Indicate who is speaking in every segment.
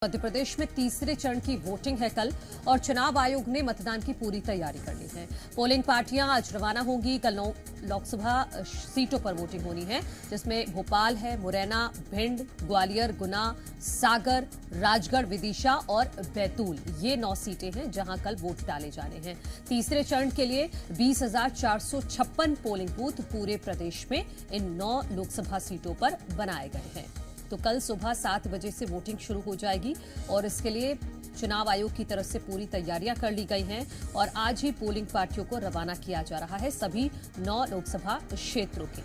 Speaker 1: मध्य प्रदेश में तीसरे चरण की वोटिंग है कल और चुनाव आयोग ने मतदान की पूरी तैयारी कर ली है। पोलिंग पार्टियां आज रवाना होंगी। कल 9 लोकसभा सीटों पर वोटिंग होनी है, जिसमें भोपाल है, मुरैना, भिंड, ग्वालियर, गुना, सागर, राजगढ़, विदिशा और बैतूल। ये 9 सीटें हैं जहां कल वोट डाले जाने हैं। तीसरे चरण के लिए 20,456 पोलिंग बूथ पूरे प्रदेश में इन 9 लोकसभा सीटों पर बनाए गए हैं। तो कल सुबह 7 बजे से वोटिंग शुरू हो जाएगी और इसके लिए चुनाव आयोग की तरफ से पूरी तैयारियां कर ली गई हैं और आज ही पोलिंग पार्टियों को रवाना किया जा रहा है सभी 9 लोकसभा क्षेत्रों के।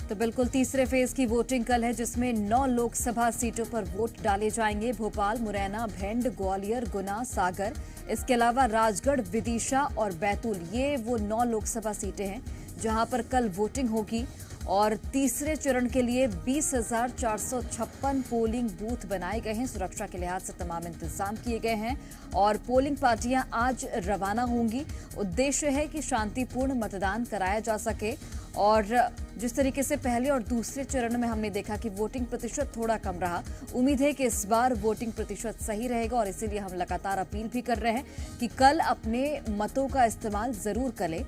Speaker 2: तो बिल्कुल तीसरे फेज की वोटिंग कल है, जिसमें 9 लोकसभा सीटों पर वोट डाले जाएंगे। भोपाल, मुरैना, भिंड, ग्वालियर, गुना, सागर, इसके अलावा राजगढ़, विदिशा और बैतूल, ये वो 9 लोकसभा सीटें हैं जहां पर कल वोटिंग होगी। और तीसरे चरण के लिए 20,456 पोलिंग बूथ बनाए गए हैं। सुरक्षा के लिहाज से तमाम इंतजाम किए गए हैं और पोलिंग पार्टियां आज रवाना होंगी। उद्देश्य है कि शांतिपूर्ण मतदान कराया जा सके। और जिस तरीके से पहले और दूसरे चरण में हमने देखा कि वोटिंग प्रतिशत थोड़ा कम रहा, उम्मीद है कि इस बार वोटिंग प्रतिशत सही रहेगा और इसीलिए हम लगातार अपील भी कर रहे हैं कि कल अपने मतों का इस्तेमाल जरूर करें।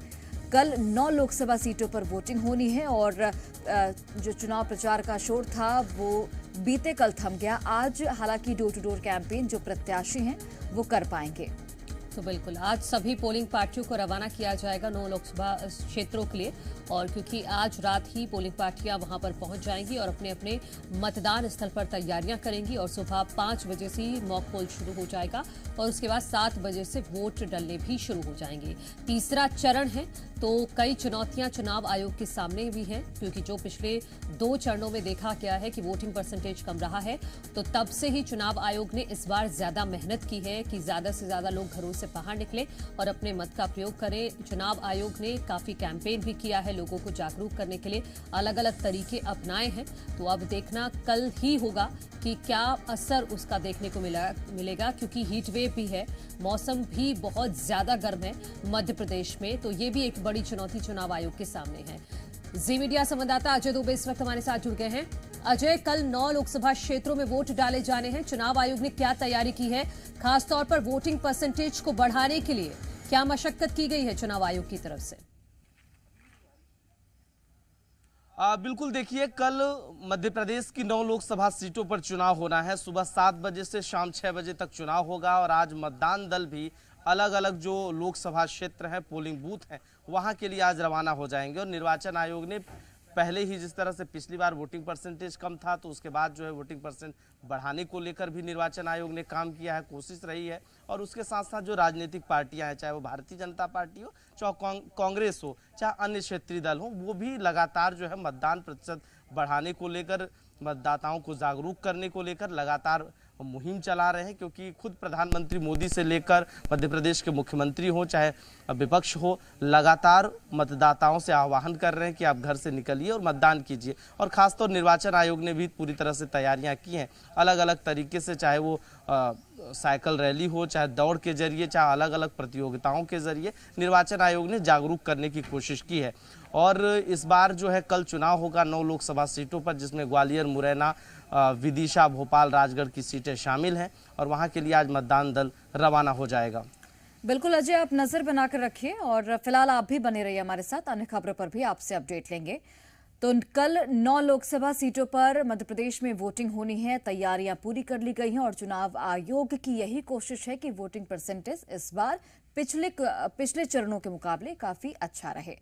Speaker 2: कल 9 लोकसभा सीटों पर वोटिंग होनी है और जो चुनाव प्रचार का शोर था वो बीते कल थम गया। आज हालांकि डोर टू डोर कैंपेन जो प्रत्याशी हैं वो कर पाएंगे।
Speaker 1: तो बिल्कुल आज सभी पोलिंग पार्टियों को रवाना किया जाएगा 9 लोकसभा क्षेत्रों के लिए, और क्योंकि आज रात ही पोलिंग पार्टियां वहां पर पहुंच जाएंगी और अपने अपने मतदान स्थल पर तैयारियां करेंगी और सुबह 5 बजे से ही मॉक पोल शुरू हो जाएगा और उसके बाद 7 बजे से वोट डलने भी शुरू हो जाएंगे। तीसरा चरण है तो कई चुनौतियां चुनाव आयोग के सामने भी हैं, क्योंकि जो पिछले 2 चरणों में देखा गया है कि वोटिंग परसेंटेज कम रहा है, तो तब से ही चुनाव आयोग ने इस बार ज्यादा मेहनत की है कि ज्यादा से ज्यादा लोग घरों से बाहर निकले और अपने मत का प्रयोग करें। चुनाव आयोग ने काफी कैंपेन भी किया है, लोगों को जागरूक करने के लिए अलग अलग तरीके अपनाए हैं। तो अब देखना कल ही होगा कि क्या असर उसका देखने को मिलेगा, क्योंकि हीट वेव भी है, मौसम भी बहुत ज्यादा गर्म है मध्य प्रदेश में। तो ये भी एक बड़ी चुनौती चुनाव आयोग के सामने है। जी मीडिया संवाददाता अजय दुबे इस वक्त हमारे साथ जुड़ गए हैं। अजय, कल 9 लोकसभा क्षेत्रों में वोट डाले जाने हैं, चुनाव आयोग ने क्या तैयारी की है, खासतौर पर वोटिंग परसेंटेज को बढ़ाने के लिए क्या मशक्कत की गई है चुनाव आयोग की तरफ से?
Speaker 3: बिल्कुल, देखिए कल मध्य प्रदेश की 9 लोकसभा सीटों पर चुनाव होना है। सुबह 7 बजे से शाम 6 बजे तक चुनाव होगा और आज मतदान दल भी अलग अलग जो लोकसभा क्षेत्र हैं, पोलिंग बूथ हैं, वहां के लिए आज रवाना हो जाएंगे। और निर्वाचन आयोग ने पहले ही जिस तरह से पिछली बार वोटिंग परसेंटेज कम था, तो उसके बाद जो है वोटिंग परसेंट बढ़ाने को लेकर भी निर्वाचन आयोग ने काम किया है, कोशिश रही है। और उसके साथ साथ जो राजनीतिक पार्टियां हैं, चाहे वो भारतीय जनता पार्टी हो, चाहे कांग्रेस हो, चाहे अन्य क्षेत्रीय दल हो, वो भी लगातार जो है मतदान प्रतिशत बढ़ाने को लेकर, मतदाताओं को जागरूक करने को लेकर लगातार मुहिम चला रहे हैं। क्योंकि खुद प्रधानमंत्री मोदी से लेकर मध्य प्रदेश के मुख्यमंत्री हो, चाहे विपक्ष हो, लगातार मतदाताओं से आह्वान कर रहे हैं कि आप घर से निकलिए और मतदान कीजिए। और खासतौर निर्वाचन आयोग ने भी पूरी तरह से तैयारियां की हैं, अलग अलग तरीके से, चाहे वो साइकिल रैली हो, चाहे दौड़ के जरिए, चाहे अलग अलग प्रतियोगिताओं के जरिए निर्वाचन आयोग ने जागरूक करने की कोशिश की है। और इस बार जो है कल चुनाव होगा 9 लोकसभा सीटों पर, जिसमें ग्वालियर, मुरैना, विदिशा, भोपाल, राजगढ़ की सीटें शामिल हैं और वहां के लिए आज मतदान दल रवाना हो जाएगा।
Speaker 2: बिल्कुल अजय, आप नजर बनाकर रखिए और फिलहाल आप भी बने रहिए हमारे साथ, अन्य खबरों पर भी आपसे अपडेट लेंगे। तो कल 9 लोकसभा सीटों पर मध्य प्रदेश में वोटिंग होनी है, तैयारियां पूरी कर ली गई हैं और चुनाव आयोग की यही कोशिश है कि वोटिंग परसेंटेज इस बार पिछले चरणों के मुकाबले काफी अच्छा रहे।